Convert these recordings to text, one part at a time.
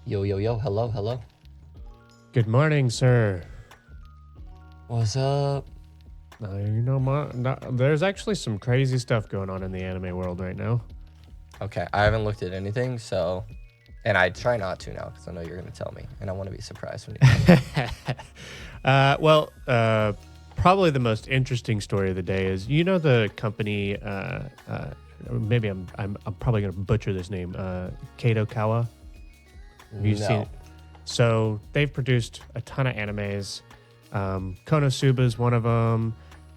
Yo, yo, yo, hello, hello. Good morning, sir. What's up? There's actually some crazy stuff going on in the anime world right now. Okay, I haven't looked at anything, so... And I try not to now, because I know you're going to tell me, and I want to be surprised when you tell me. Probably the most interesting story of the day is, the company, maybe I'm probably going to butcher this name, Kadokawa? Have you seen it? So they've produced a ton of animes. Konosuba is one of them.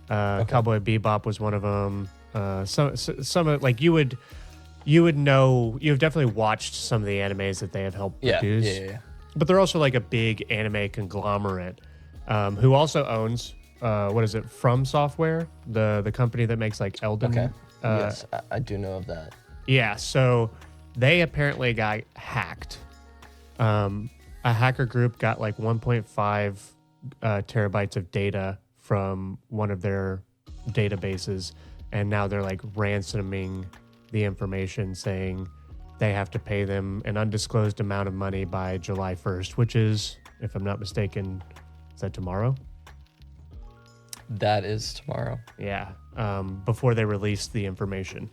Cowboy Bebop was one of them. Some of, like, you would know, you've definitely watched some of the animes that they have helped produce. Yeah. But they're also like a big anime conglomerate who also owns, From Software, the company that makes like Elden. Okay. Yes, I do know of that. Yeah, so they apparently got hacked. A hacker group got like 1.5 terabytes of data from one of their databases, and now they're like ransoming the information, saying they have to pay them an undisclosed amount of money by July 1st, which is, if I'm not mistaken, is that tomorrow? That is tomorrow. Yeah, before they release the information.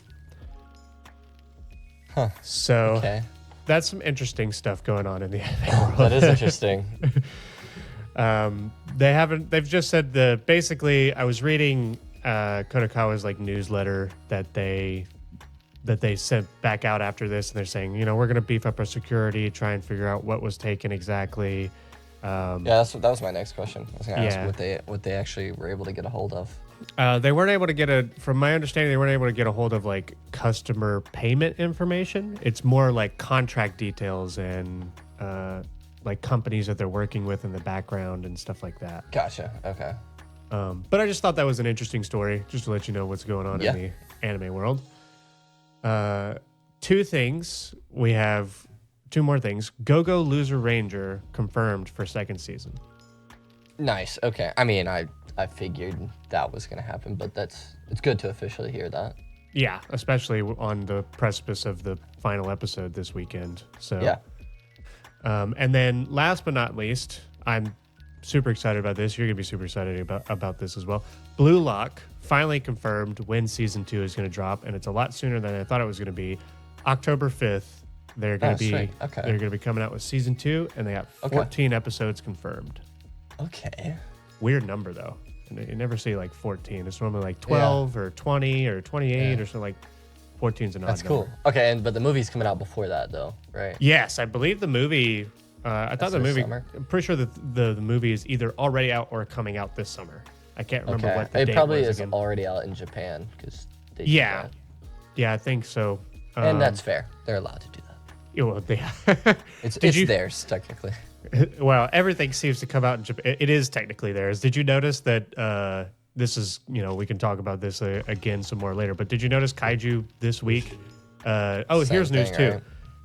Huh. So Okay. that's some interesting stuff going on in the anime world. That is interesting. They've just said basically, I was reading Kodokawa's like newsletter that they sent back out after this, and they're saying, we're going to beef up our security, try and figure out what was taken exactly. That was my next question. I was going to ask what they actually were able to get a hold of. They weren't able to from my understanding, they weren't able to get a hold of like customer payment information. It's more like contract details and like companies that they're working with in the background and stuff like that. Gotcha. Okay. But I just thought that was an interesting story, just to let you know what's going on in the anime world. We have two more things. Go-Go Loser Ranger confirmed for second season. Nice. Okay. I mean, I figured that was going to happen, but it's good to officially hear that. Yeah, especially on the precipice of the final episode this weekend. So yeah. And then last but not least, I'm super excited about this. You're going to be super excited about this as well. Blue Lock finally confirmed when season 2 is going to drop, and it's a lot sooner than I thought it was going to be. October 5th, they're going to be coming out with season 2, and they have 14 episodes confirmed. Okay. Weird number though. You never see like 14. It's normally like 12 or 20 or 28 or something. Like 14's an odd That's number. cool. Okay, but the movie's coming out before that though, right? Yes, I believe the movie. I thought the movie. Summer? I'm pretty sure that the movie is either already out or coming out this summer. I can't remember what the date was. It probably is again. Already out in Japan because they Yeah, I think so. And that's fair. They're allowed to do that. Well, It's theirs technically. Well, everything seems to come out in Japan. It is technically theirs. Did you notice that? This is, we can talk about this again some more later. But did you notice Kaiju this week? Here's news too. Right?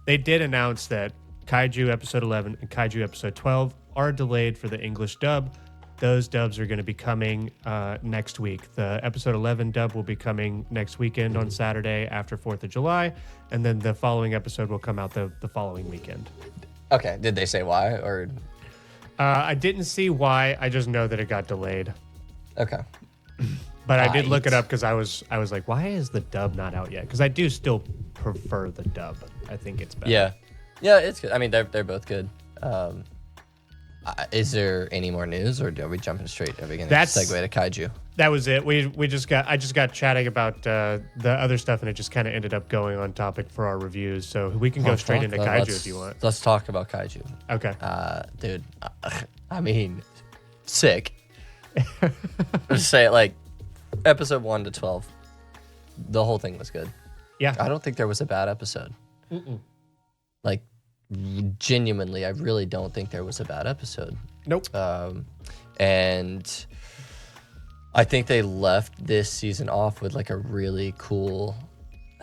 They did announce that Kaiju episode 11 and Kaiju episode 12 are delayed for the English dub. Those dubs are going to be coming next week. The episode 11 dub will be coming next weekend on Saturday after 4th of July. And then the following episode will come out the following weekend. Okay. Did they say why or? I didn't see why. I just know that it got delayed. Okay. But I did look it up because I was like, why is the dub not out yet? Because I do still prefer the dub. I think it's better. Yeah, it's good. I mean, they're both good. Is there any more news, or are we jumping straight? Are we going to segue to Kaiju? That was it. I just got chatting about the other stuff, and it just kind of ended up going on topic for our reviews. So we can go straight into Kaiju if you want. Let's talk about Kaiju. Okay. Dude, I mean, sick. Just say it like episode 1 to 12. The whole thing was good. Yeah. I don't think there was a bad episode. Like, genuinely, I really don't think there was a bad episode. Nope. And I think they left this season off with like a really cool,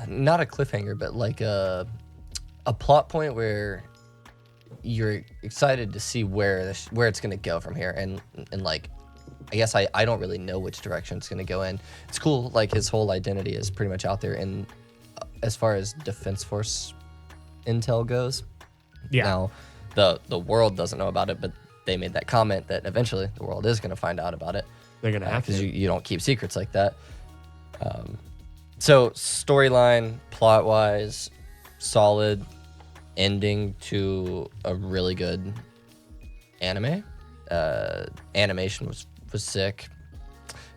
not a cliffhanger, but like a plot point where you're excited to see where it's going to go from here. And like, I guess I don't really know which direction it's going to go in. It's cool. Like, his whole identity is pretty much out there. And as far as Defense Force intel goes, yeah. Now, the world doesn't know about it, but they made that comment that eventually the world is going to find out about it. They're gonna have to, because you don't keep secrets like that. So storyline, plot wise, solid. Ending to a really good anime. Animation was sick.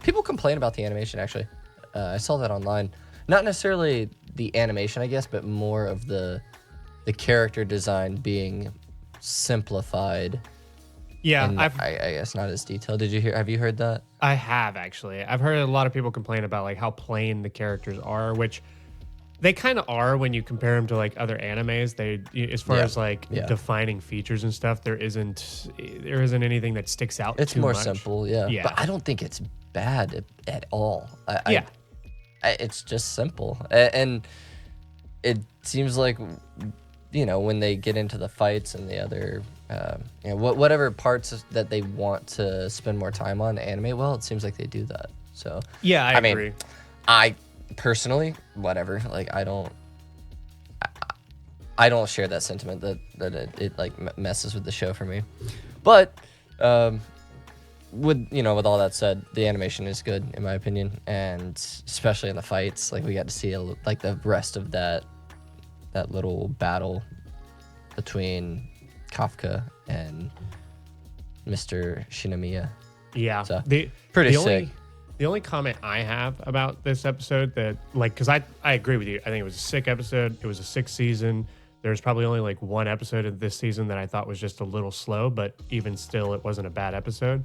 People complain about the animation, actually. I saw that online. Not necessarily the animation, I guess, but more of the character design being simplified. Yeah, and I guess not as detailed. Have you heard that? I have actually. I've heard a lot of people complain about like how plain the characters are, which they kind of are when you compare them to like other animes. They, as far as like defining features and stuff, there isn't anything that sticks out. It's too more much. simple, yeah. But I don't think it's bad at all. It's just simple, and it seems like, when they get into the fights and the other, whatever parts that they want to spend more time on, animate well, it seems like they do that. So yeah, I agree. I personally, whatever, like I don't share that sentiment that it like messes with the show for me. But with all that said, the animation is good in my opinion, and especially in the fights, like we got to see like the rest of that little battle between Kafka and Mr. Shinomiya. Yeah, so, pretty sick. The only comment I have about this episode that, like, because I agree with you. I think it was a sick episode. It was a sick season. There's probably only like one episode of this season that I thought was just a little slow, but even still, it wasn't a bad episode.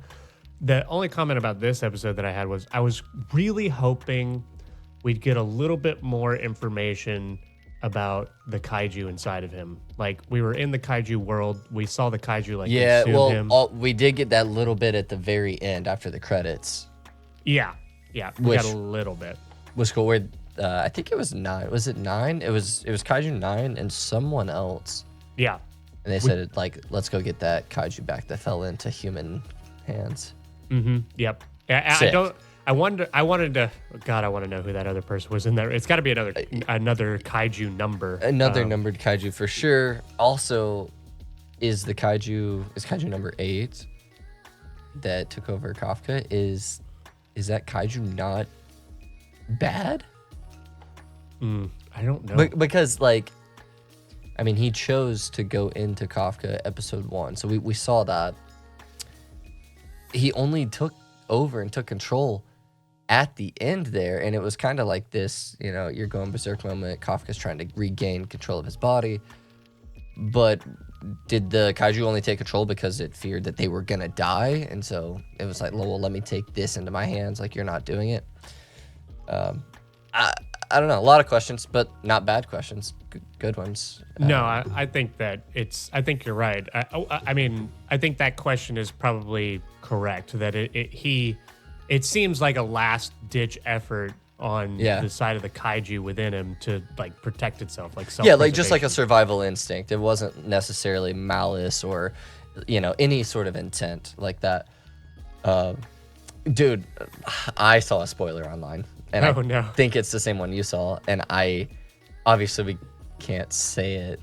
The only comment about this episode that I had was I was really hoping we'd get a little bit more information about the kaiju inside of him. Like, we were in the kaiju world. We saw the kaiju like consume him. We did get that little bit at the very end after the credits. Yeah, we got a little bit. Was cool. Where I think it was 9. Was it 9? It was Kaiju 9 and someone else. Yeah. And they said let's go get that kaiju back that fell into human hands. Mm-hmm. Yep. I wanted to. God, I want to know who that other person was in there. It's got to be another kaiju number. Another numbered kaiju for sure. Also, is kaiju number 8 that took over Kafka? Is that kaiju not bad? I don't know. Because he chose to go into Kafka episode 1, so we saw that. He only took over and took control at the end there, and it was kind of like this, you're going berserk moment. Kafka's trying to regain control of his body, but did the kaiju only take control because it feared that they were gonna die, and so it was like, well, let me take this into my hands, like you're not doing it. I don't know, a lot of questions, but not bad questions, good ones. No, I think I think you're right. I think that question is probably correct, that it seems like a last ditch effort on the side of the kaiju within him to like protect itself, like just like a survival instinct. It wasn't necessarily malice or any sort of intent like that. Dude, I saw a spoiler online, and I think it's the same one you saw, and obviously we can't say it.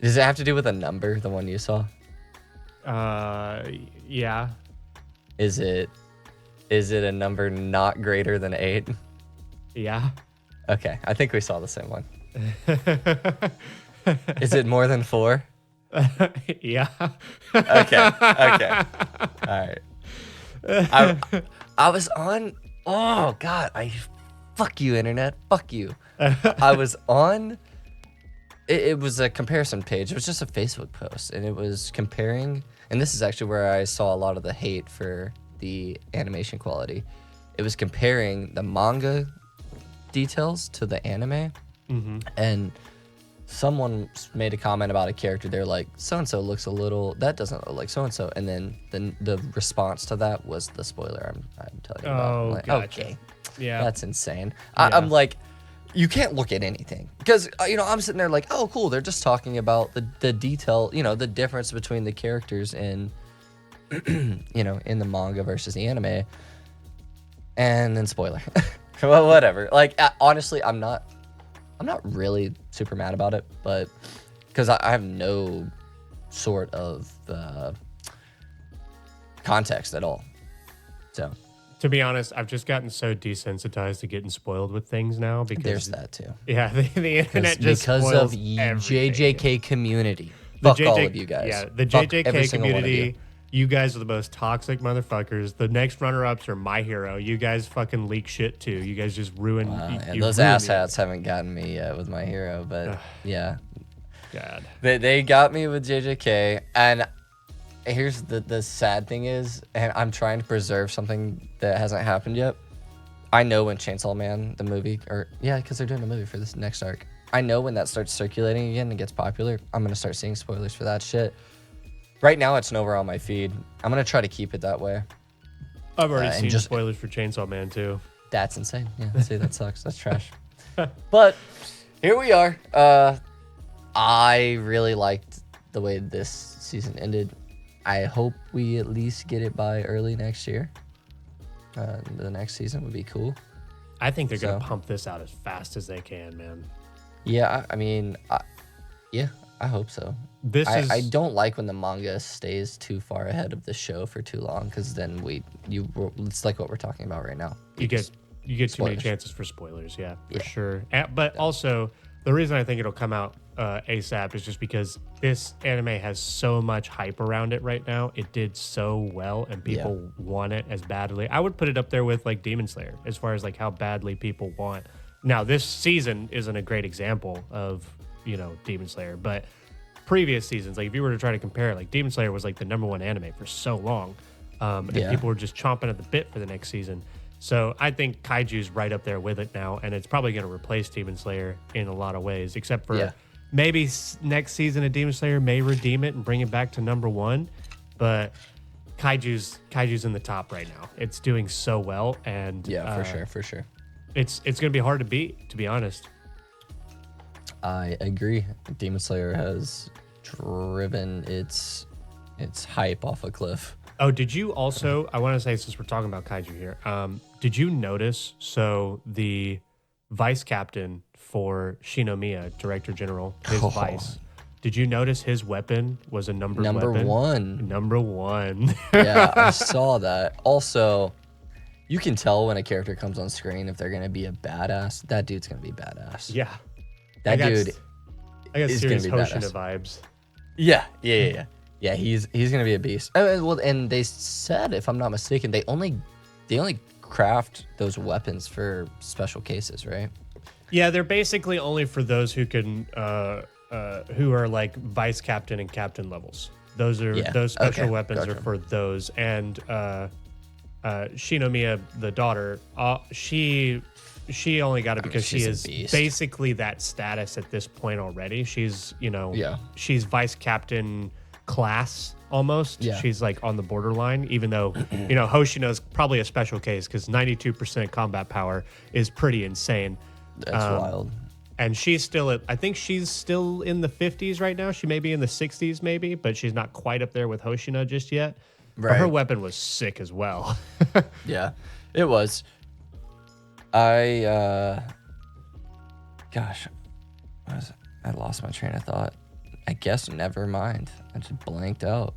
Does it have to do with a number, the one you saw? Yeah. Is it a number not greater than 8? Yeah. Okay, I think we saw the same one. Is it more than 4? Yeah. Okay. All right. I was on. Oh God! Fuck you, internet. Fuck you. I was on. It was a comparison page. It was just a Facebook post, and it was comparing. And this is actually where I saw a lot of the hate for the animation quality. It was comparing the manga details to the anime, and someone made a comment about a character. They're like, so-and-so looks a little, that doesn't look like so-and-so. And then the response to that was the spoiler I'm telling you about. I'm like, gotcha. Okay. Yeah. That's insane. Yeah. I'm like, you can't look at anything. Because, I'm sitting there like, oh, cool. They're just talking about the detail, the difference between the characters in, in the manga versus the anime. And then spoiler. Well, whatever. Like, honestly, I'm not really super mad about it, but because I have no sort of context at all. So To be honest, I've just gotten so desensitized to getting spoiled with things now because there's that too. yeah, the internet just Because spoils of everything. JJK community. The Fuck all of you guys. Yeah, the Fuck every JJK single one of community. You guys are the most toxic motherfuckers. The next runner-ups are My Hero. You guys fucking leak shit too. You guys just ruin. You those ruin asshats haven't gotten me yet with My Hero, but yeah, God. they got me with JJK. And here's the sad thing is, and I'm trying to preserve something that hasn't happened yet. I know when Chainsaw Man, the movie, because they're doing a movie for this next arc. I know when that starts circulating again and gets popular, I'm going to start seeing spoilers for that shit. Right now, it's nowhere on my feed. I'm going to try to keep it that way. I've already seen spoilers for Chainsaw Man too. That's insane. Yeah, see, that sucks. That's trash. But here we are. I really liked the way this season ended. I hope we at least get it by early next year. The next season would be cool. I think they're going to pump this out as fast as they can, man. Yeah, I mean, I hope so. I don't like when the manga stays too far ahead of the show for too long, because then it's like what we're talking about right now. You get too many chances for spoilers, yeah, for sure. But also, the reason I think it'll come out ASAP is just because this anime has so much hype around it right now. It did so well, and people want it as badly. I would put it up there with like Demon Slayer as far as like how badly people want. Now, this season isn't a great example of Demon Slayer, but previous seasons, like if you were to try to compare it, like Demon Slayer was like the #1 anime for so long, and people were just chomping at the bit for the next season. So I think Kaiju's right up there with it now, and it's probably going to replace Demon Slayer in a lot of ways, except for maybe next season of Demon Slayer may redeem it and bring it back to #1. But Kaiju's in the top right now. It's doing so well, and for sure. It's going to be hard to beat, to be honest. I agree. Demon Slayer has driven its hype off a cliff. Oh, did you also, I want to say, since we're talking about Kaiju here, did you notice, so the vice captain for Shinomiya, Director General, his vice, did you notice his weapon was a number weapon? Number one. Yeah, I saw that. Also, you can tell when a character comes on screen if they're going to be a badass. That dude's going to be badass. Yeah. I got serious Hoshina vibes. Yeah. Yeah, he's gonna be a beast. And they said, if I'm not mistaken, they only craft those weapons for special cases, right? Yeah, they're basically only for those who can, who are like vice captain and captain levels. Those special weapons are for those. And Shinomiya, the daughter, she only got it because she is basically that status at this point already. She's, she's vice captain class almost. Yeah. She's like on the borderline, even though, Hoshina's probably a special case because 92% combat power is pretty insane. That's wild. And she's still I think she's still in the 50s right now. She may be in the 60s maybe, but she's not quite up there with Hoshina just yet. Right. But her weapon was sick as well. Yeah, it was. I lost my train of thought. I guess never mind. I just blanked out.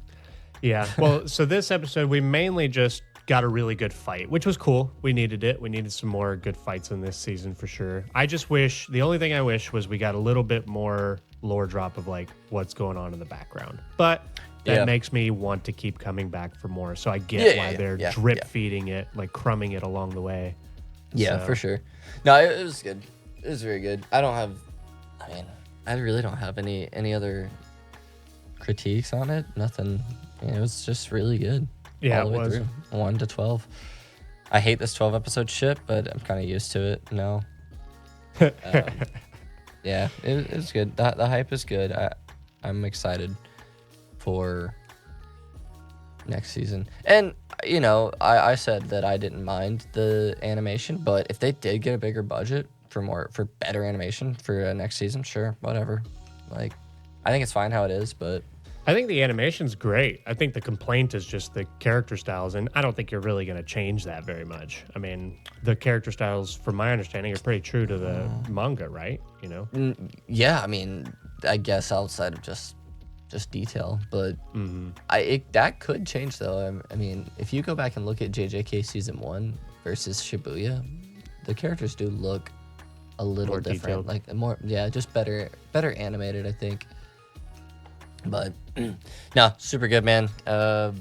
Yeah. Well, so this episode, we mainly just got a really good fight, which was cool. We needed it. We needed some more good fights in this season for sure. The only thing I wish was we got a little bit more lore drop of like what's going on in the background. But that makes me want to keep coming back for more. So I get why they're drip feeding it, like crumbing it along the way. Yeah, for sure. No, it was good. It was very good. I really don't have any other critiques on it. Nothing. It was just really good. Yeah, all the way through. 1 to 12. I hate this 12 episode shit, but I'm kind of used to it now. Yeah, it's good. The hype is good. I'm excited for next season. And I said that I didn't mind the animation, but if they did get a bigger budget for better animation for next season, sure, whatever. Like, I think it's fine how it is, but I think the animation's great. I think the complaint is just the character styles, and I don't think you're really going to change that very much. I mean, the character styles, from my understanding, are pretty true to the manga, right? Yeah, I mean, I guess outside of just just detail. But that could change though. I mean, if you go back and look at JJK season 1 versus Shibuya, the characters do look a little More different, detailed. like more, just better animated, I think. But no, super good, man. Gosh,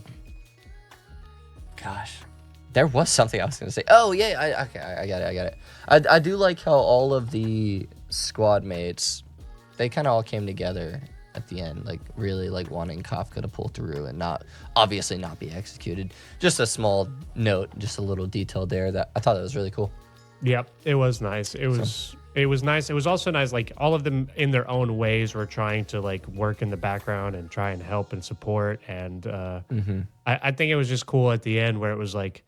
there was something I was gonna say. Oh yeah, I got it. I do like how all of the squad mates, they kind of all came together at the end, like really like wanting Kafka to pull through and not be executed. Just a small note, just a little detail there that I thought that was really cool. Yep, it was nice. It was nice. It was also nice, like all of them in their own ways were trying to like work in the background and try and help and support. And I think it was just cool at the end where it was like,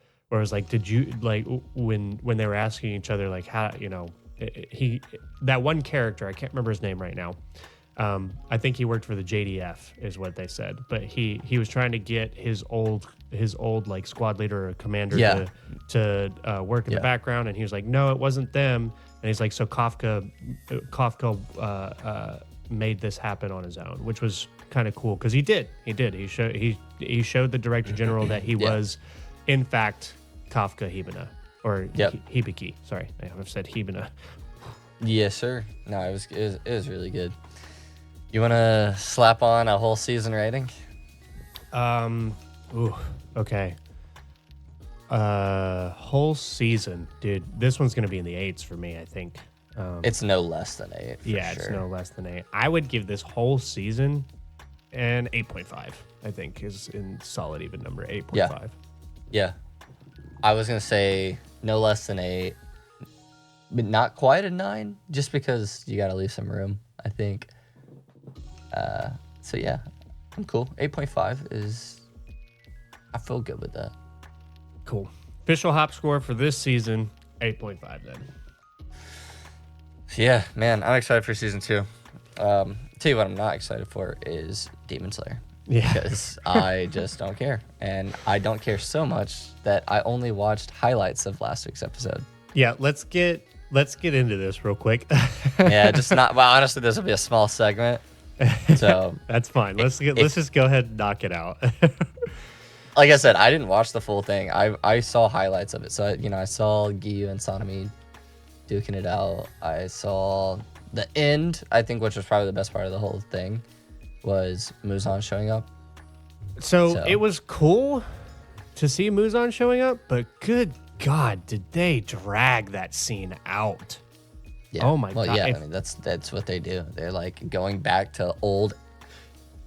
did you like when they were asking each other like how, you know, that one character, I can't remember his name right now. I think he worked for the JDF is what they said, but he was trying to get his old like squad leader or commander to work in the background, and he was like, no, it wasn't them. And he's like, so Kafka made this happen on his own, which was kind of cool because he showed the director general that he was in fact Kafka Hibana or Hibiki. Sorry, I've said Hibana. Yes, sir. No, it was really good. You want to slap on a whole season rating? Okay. Whole season, dude. This one's gonna be in the 8s for me, I think. It's no less than 8. It's no less than 8. I would give this whole season an 8.5. I think is in solid even number 8.5. Yeah. I was gonna say no less than 8, but not quite a 9, just because you gotta leave some room, I think. So yeah, I'm cool. 8.5 is, I feel good with that. Cool. Official hop score for this season, 8.5 then. Yeah, man, I'm excited for season 2. Tell you what I'm not excited for is Demon Slayer. Yeah. Because I just don't care. And I don't care so much that I only watched highlights of last week's episode. Yeah, let's get into this real quick. Yeah, just not, well, honestly, this will be a small segment. So that's fine. Let's just go ahead and knock it out. Like I said, I didn't watch the full thing. I saw highlights of it. So I saw Giyu and Sanemi duking it out. I saw the end, I think, which was probably the best part of the whole thing, was Muzan showing up. So it was cool to see Muzan showing up, but good God, did they drag that scene out? Yeah. Oh my God. Yeah, I mean, that's what they do. They're like going back to old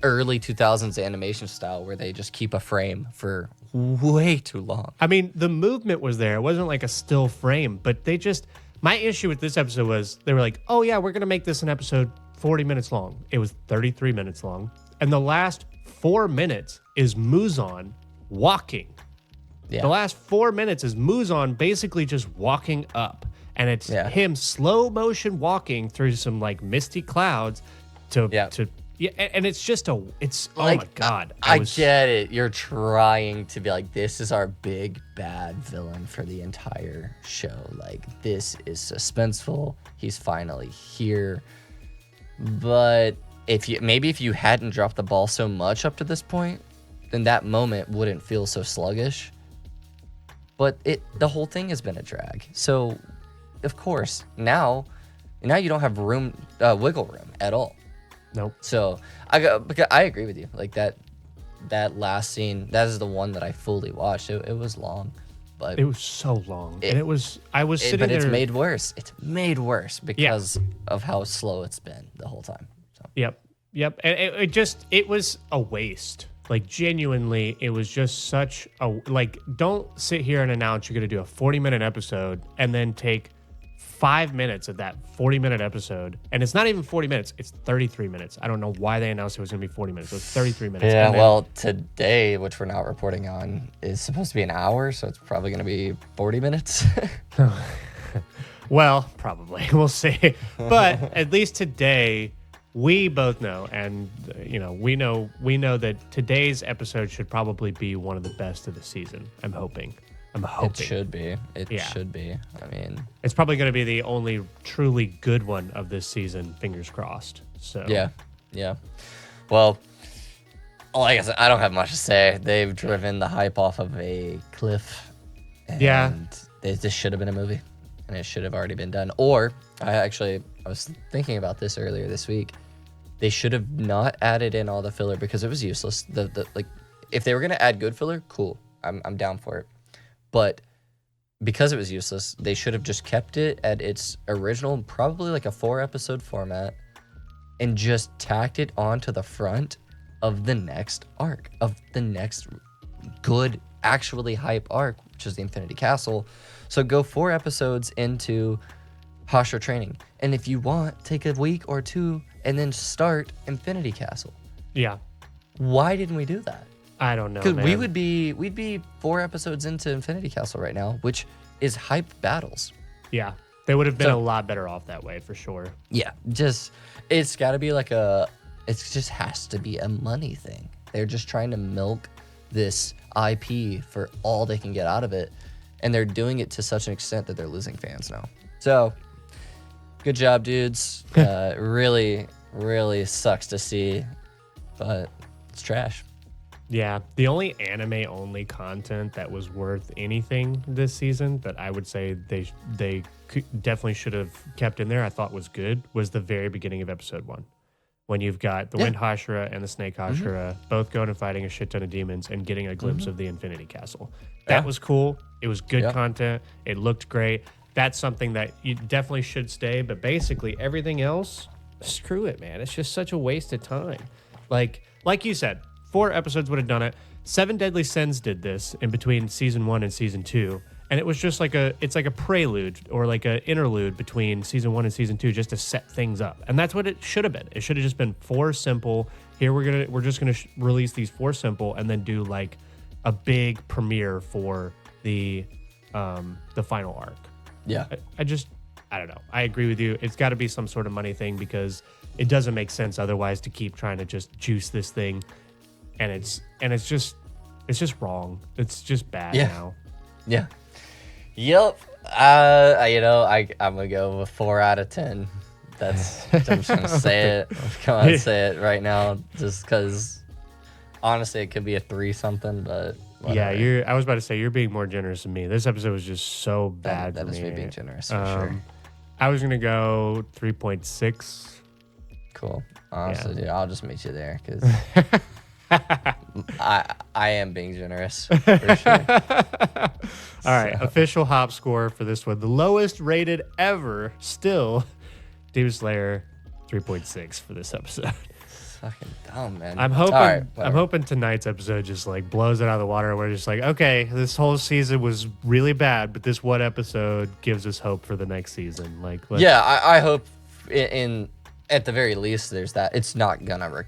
early 2000s animation style where they just keep a frame for way too long. I mean, the movement was there. It wasn't like a still frame, but they just, my issue with this episode was they were like, oh yeah, we're going to make this an episode 40 minutes long. It was 33 minutes long. And the last 4 minutes is Muzan walking. Yeah. The last 4 minutes is Muzan basically just walking up. And it's him slow motion walking through some like misty clouds and it's just oh my God. I get it. You're trying to be like, this is our big bad villain for the entire show. Like, this is suspenseful. He's finally here. But if you hadn't dropped the ball so much up to this point, then that moment wouldn't feel so sluggish. But the whole thing has been a drag. So of course, now you don't have wiggle room at all. Nope. So I agree with you. Like that last scene, that is the one that I fully watched. It was long, but it was so long, and I was sitting there. But it's made worse. It's made worse because of how slow it's been the whole time. So. Yep. And it was a waste. Like, genuinely, it was just such a, like, don't sit here and announce you're going to do a 40-minute episode and then take 5 minutes of that 40-minute episode. And it's not even 40 minutes. It's 33 minutes. I don't know why they announced it was going to be 40 minutes. It was 33 minutes. Yeah, well, today, which we're not reporting on, is supposed to be an hour, so it's probably going to be 40 minutes. Well, probably. We'll see. But at least today, we both know, and we know that today's episode should probably be one of the best of the season. I'm hoping. It should be. It should be. I mean, it's probably going to be the only truly good one of this season. Fingers crossed. So yeah. Well, like I said, I don't have much to say. They've driven the hype off of a cliff. And Yeah. this should have been a movie, and it should have already been done. Or I was thinking about this earlier this week. They should have not added in all the filler because it was useless. Like, if they were gonna add good filler, cool. I'm down for it. But because it was useless, they should have just kept it at its original, probably like a 4-episode format, and just tacked it onto the front of the next arc, of the next good, actually hype arc, which is the Infinity Castle. So go 4 episodes into Hashira training, and if you want, take a week or 2 and then start Infinity Castle. Yeah. Why didn't we do that? I don't know, Because man. we'd be 4 episodes into Infinity Castle right now, which is hype battles. Yeah. They would have been a lot better off that way for sure. Yeah, just it's got to be like it just has to be a money thing. They're just trying to milk this IP for all they can get out of it, and they're doing it to such an extent that they're losing fans now. So, good job, dudes. Really, really sucks to see, but it's trash. Yeah, the only anime-only content that was worth anything this season that I would say they definitely should have kept in there, I thought was good, was the very beginning of episode 1. When you've got the Wind Hashira and the Snake Hashira both going and fighting a shit ton of demons and getting a glimpse of the Infinity Castle. That was cool. It was good content. It looked great. That's something that you definitely should stay, but basically everything else, screw it, man. It's just such a waste of time. Like you said, 4 episodes would have done it. 7 Deadly Sins did this in between season 1 and season 2. And it was just like it's like a prelude or like an interlude between season 1 and season 2 just to set things up. And that's what it should have been. It should have just been 4 simple. Here we're just gonna release these 4 simple and then do like a big premiere for the final arc. Yeah. I don't know. I agree with you. It's got to be some sort of money thing because it doesn't make sense otherwise to keep trying to just juice this thing. And it's just wrong. It's just bad now. Yeah. Yep. I'm gonna go with 4 out of 10. I'm just gonna say it. Come on, say it right now, just because. Honestly, it could be a 3 something, but whatever. Yeah, I was about to say you're being more generous than me. This episode was just so bad. That for is me me being generous for sure. I was gonna go 3.6. Cool. Honestly, dude, I'll just meet you there because I am being generous for sure. All right, official hop score for this one, the lowest rated ever. Still, Demon Slayer 3.6 for this episode. Fucking dumb, man. I'm hoping. All right, I'm hoping tonight's episode just like blows it out of the water. We're just like, okay, this whole season was really bad, but this one episode gives us hope for the next season. Like, I hope in at the very least there's that. It's not gonna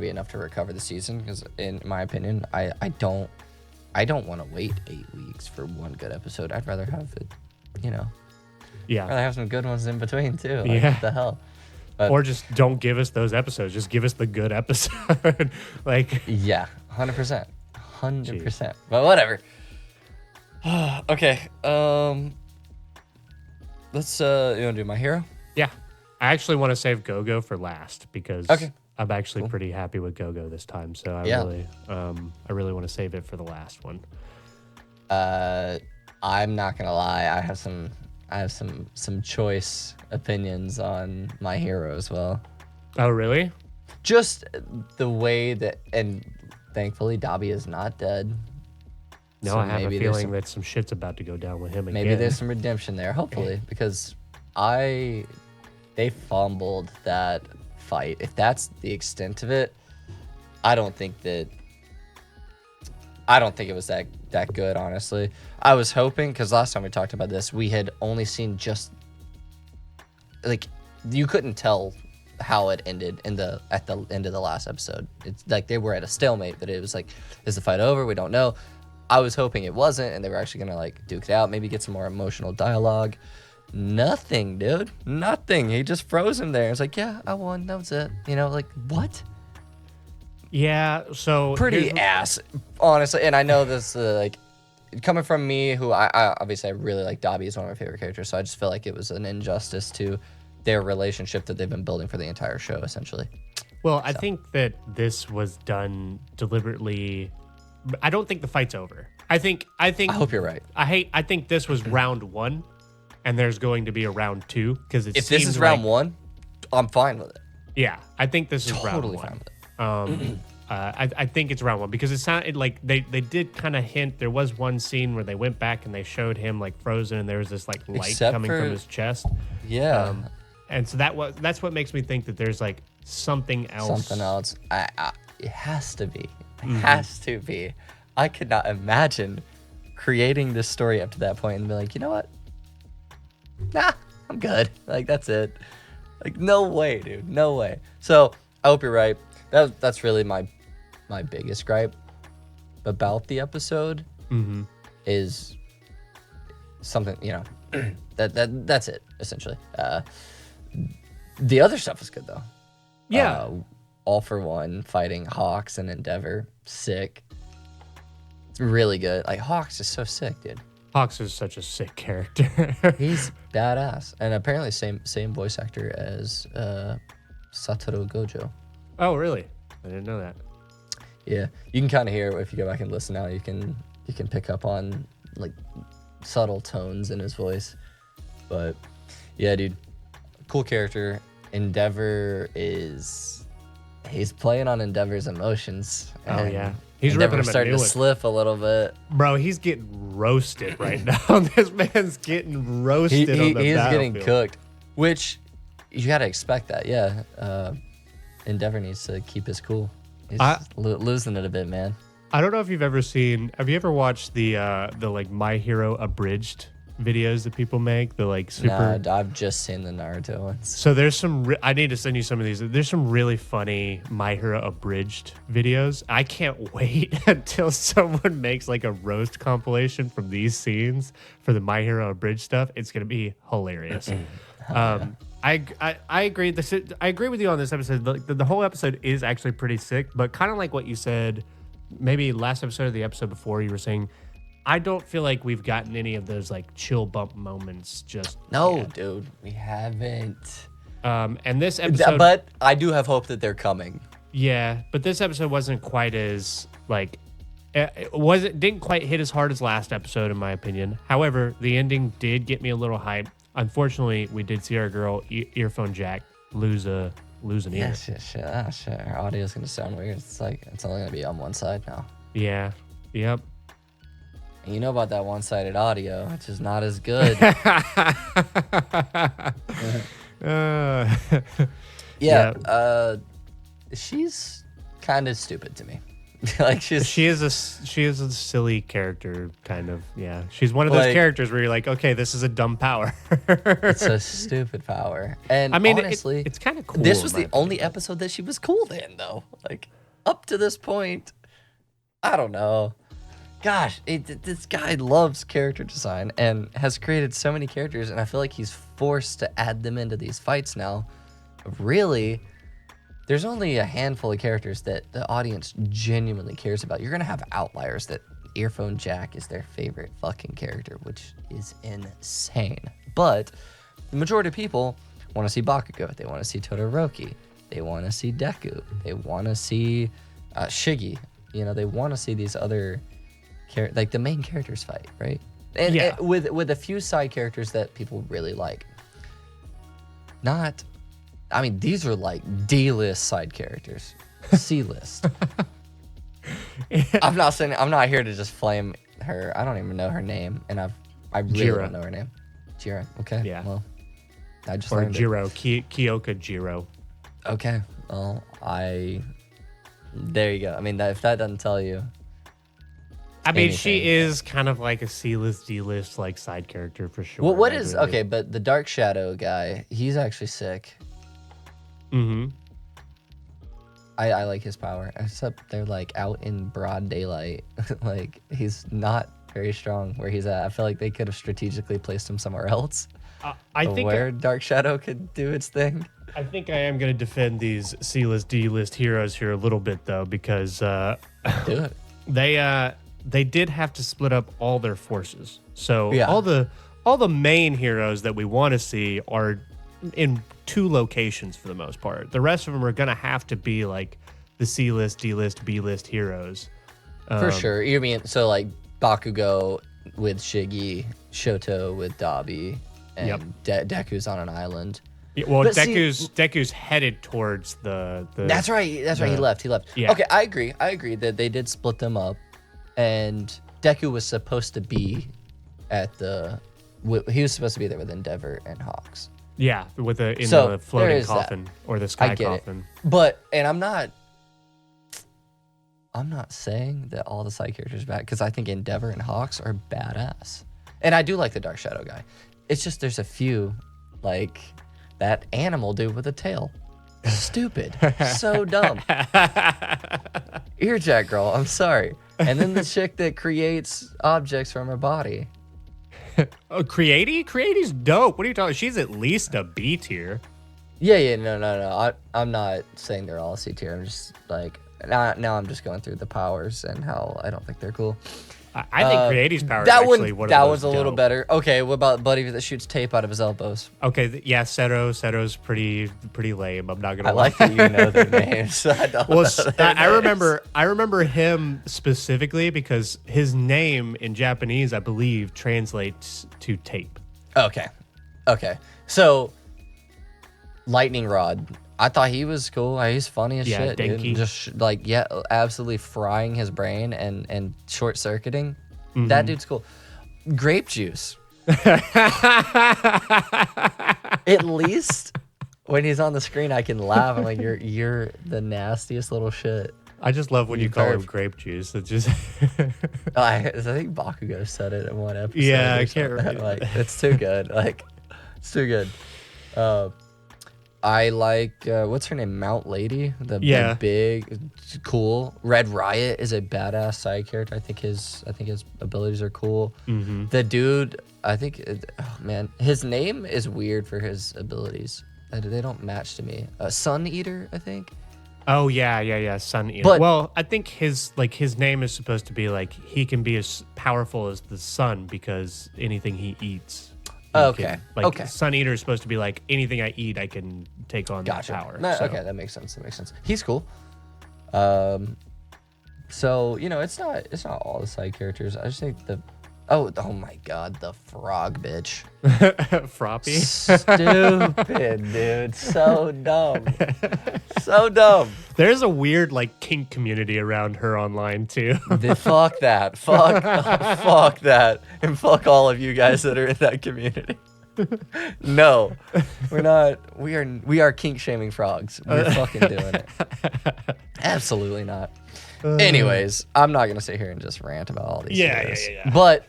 be enough to recover the season because, in my opinion, I don't want to wait 8 weeks for one good episode. I'd rather have it, I'd rather have some good ones in between too. Like, what the hell? Or just don't give us those episodes. Just give us the good episode. Like, yeah, 100%. But whatever. Okay. Let's you want to do my hero? Yeah. I actually want to save Go-Go for last because I'm actually pretty happy with Go-Go this time. So I really want to save it for the last one. I'm not gonna lie. I have some choice opinions on my hero as well. Oh, really? Just the way that, and thankfully Dobby is not dead. No, so I have a feeling that some shit's about to go down with him again. Maybe there's some redemption there, hopefully, because they fumbled that fight. If that's the extent of it, I don't think it was that good, honestly. I was hoping, because last time we talked about this, we had only seen just like you couldn't tell how it ended at the end of the last episode. It's like they were at a stalemate, but it was like, is the fight over? We don't know. I was hoping it wasn't, and they were actually gonna like duke it out, maybe get some more emotional dialogue. Nothing, dude. Nothing. He just froze him there. It's like, yeah, I won. That was it. Like, what? Yeah, so pretty ass, honestly. And I know this, like, coming from me, who I obviously I really like Dobby. Is one of my favorite characters. So I just feel like it was an injustice to their relationship that they've been building for the entire show, essentially. Well, I think that this was done deliberately. I don't think the fight's over. I hope you're right. I think this was round 1, and there's going to be a round 2 because if this is round 1, I'm fine with it. Yeah, I think this is Totally round 1. fine with it. I think it's round 1 because it sounded like they did kind of hint. There was one scene where they went back and they showed him like frozen, and there was this like light Except coming for- from his chest. Yeah. And so that's what makes me think that there's like something else. Something else. It has to be. It has to be. I could not imagine creating this story up to that point and be like, you know what? Nah, I'm good. Like, that's it. Like, no way, dude. No way. So, I hope you're right. That's really my biggest gripe about the episode is something, that's it, essentially. The other stuff is good, though. Yeah. All for One, fighting Hawks and Endeavor. Sick. It's really good. Like, Hawks is so sick, dude. Hawks is such a sick character. He's badass. And apparently same voice actor as Satoru Gojo. Oh, really? I didn't know that. Yeah. You can kind of hear, if you go back and listen now, you can pick up on, like, subtle tones in his voice. But, yeah, dude. Cool character. Endeavor he's playing on Endeavor's emotions. Oh, yeah. He's Endeavor's ripping him starting a to new one. slip a little bit. Bro, he's getting roasted right now. This man's getting roasted on the He is battlefield. getting cooked, which you got to expect that. Yeah. Endeavor needs to keep his cool. He's losing it a bit, man. I don't know if you've ever watched the like My Hero abridged videos that people make, the like super. Nah, I've just seen the Naruto ones. So there's some. I need to send you some of these. There's some really funny My Hero abridged videos. I can't wait until someone makes like a roast compilation from these scenes for the My Hero abridged stuff. It's gonna be hilarious. I agree. I agree with you on this episode. The whole episode is actually pretty sick, but kind of like what you said, maybe last episode or the episode before, you were saying, I don't feel like we've gotten any of those like chill bump moments. Dude, we haven't. And this episode, but I do have hope that they're coming. Yeah, but this episode wasn't quite as like didn't quite hit as hard as last episode in my opinion. However, the ending did get me a little hyped. Unfortunately, we did see our girl Earphone Jack lose an ear. Yeah, shit. Our audio's gonna sound weird. It's like it's only gonna be on one side now. Yeah. Yep. And you know about that one-sided audio, which is not as good. She's kind of stupid to me. Like she is a silly character, kind of. Yeah, she's one of those characters where you're like, okay, this is a dumb power. It's a stupid power. And I mean, honestly, it's kind of cool. This was the only episode that she was cool in, though. Like up to this point, I don't know. Gosh, this guy loves character design and has created so many characters, and I feel like he's forced to add them into these fights now. Really, there's only a handful of characters that the audience genuinely cares about. You're going to have outliers that Earphone Jack is their favorite fucking character, which is insane. But the majority of people want to see Bakugo. They want to see Todoroki. They want to see Deku. They want to see Shiggy. You know, they want to see these other like the main characters fight, right? And with a few side characters that people really like. These are like D-list side characters, C-list. I'm not here to just flame her. I don't even know her name, and I really don't know her name. Jira. Okay. Yeah. Well, I just or learned Jiro, Kyoka Jiro. Okay. Well, there you go. I mean, if that doesn't tell you. I mean, she is kind of like a C-list, D-list like side character for sure. Well, but the Dark Shadow guy, he's actually sick. Mm-hmm. I like his power, except they're like out in broad daylight. Like he's not very strong where he's at. I feel like they could have strategically placed him somewhere else. I think where Dark Shadow could do its thing. I think I am going to defend these C-list, D-list heroes here a little bit though, because do it. They did have to split up all their forces. So Yeah. all the main heroes that we want to see are in 2 locations for the most part. The rest of them are gonna have to be like the C-list, D-list, B-list heroes. For sure. You mean so like Bakugo with Shiggy, Shoto with Dabi, and Deku's on an island. Yeah, well, Deku's headed towards the. That's right. That's right. He left. Yeah. Okay, I agree that they did split them up, and Deku was supposed to be at the. He was supposed to be there with Endeavor and Hawks. Yeah, with the floating coffin or the sky coffin. But I'm not saying that all the side characters are bad, because I think Endeavor and Hawks are badass, and I do like the Dark Shadow guy. It's just there's a few like. That animal dude with a tail. Stupid. So dumb. Earjack girl, I'm sorry. And then the chick that creates objects from her body. Oh, Creaty? Creaty's dope. What are you talking? She's at least a B tier. Yeah, no. I'm not saying they're all C tier. I'm just like, now I'm just going through the powers and how I don't think they're cool. I think Creaty's power is actually one of those that one's a little dope. better. Okay, what about Buddy that shoots tape out of his elbows? Okay, yeah, Seto's pretty lame. I'm not gonna I lie. like that you know their names. I remember him specifically because his name in Japanese, I believe, translates to tape. Okay. So, Lightning Rod. I thought he was cool. He's funny as shit, Denki. dude. Just absolutely frying his brain and short circuiting. That dude's cool. Grape juice. At least when he's on the screen, I can laugh. I'm like, you're the nastiest little shit. I just love when you call him grape juice. It just I think Bakugo said it in one episode. Yeah, I can't remember. Like, it's too good. Like, it's too good. I like what's her name? Mount Lady. The big, cool Red Riot is a badass side character. I think his abilities are cool. The dude, his name is weird for his abilities. They don't match to me. Sun Eater, I think. Oh yeah, Sun Eater. Well, I think his name is supposed to be like he can be as powerful as the sun because anything he eats. Okay. Sun Eater is supposed to be like anything I eat, I can take on that power. Okay, that makes sense. He's cool. So it's not all the side characters. I just think oh my god, the frog bitch. Froppy. Stupid, dude. So dumb. So dumb. There's a weird kink community around her online too. Fuck that. Fuck that. And fuck all of you guys that are in that community. No, we're not. We are kink shaming frogs. We're fucking doing it. Absolutely not. Anyways, I'm not gonna sit here and just rant about all these heroes. Yeah. But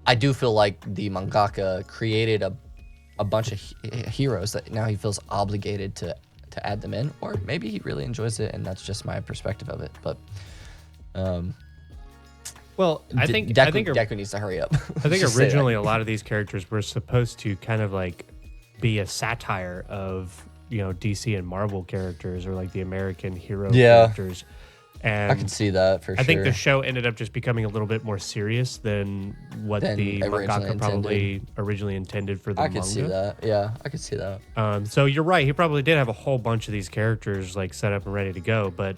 I do feel like the mangaka created a bunch of heroes that now he feels obligated to add them in, or maybe he really enjoys it and that's just my perspective of it. But I think Deku needs to hurry up. I think originally a lot of these characters were supposed to kind of be a satire of DC and Marvel characters or the American hero characters. And I can see that for sure. I think the show ended up just becoming a little bit more serious than what the mangaka probably originally intended for the manga. I could see that. Yeah, I could see that. So you're right. He probably did have a whole bunch of these characters set up and ready to go, but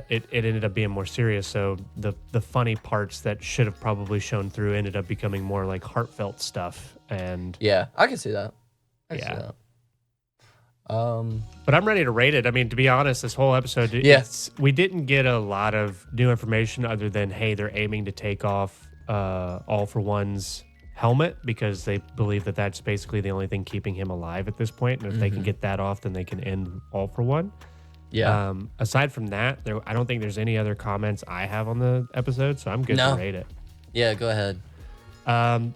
it ended up being more serious. So the funny parts that should have probably shown through ended up becoming more heartfelt stuff. And yeah, I can see that. I can see that. But I'm ready to rate it. I mean, to be honest, this whole episode, we didn't get a lot of new information other than, hey, they're aiming to take off All For One's helmet because they believe that that's basically the only thing keeping him alive at this point. And if they can get that off, then they can end All For One. Yeah. Aside from that, I don't think there's any other comments I have on the episode, so I'm good to rate it. Yeah, go ahead.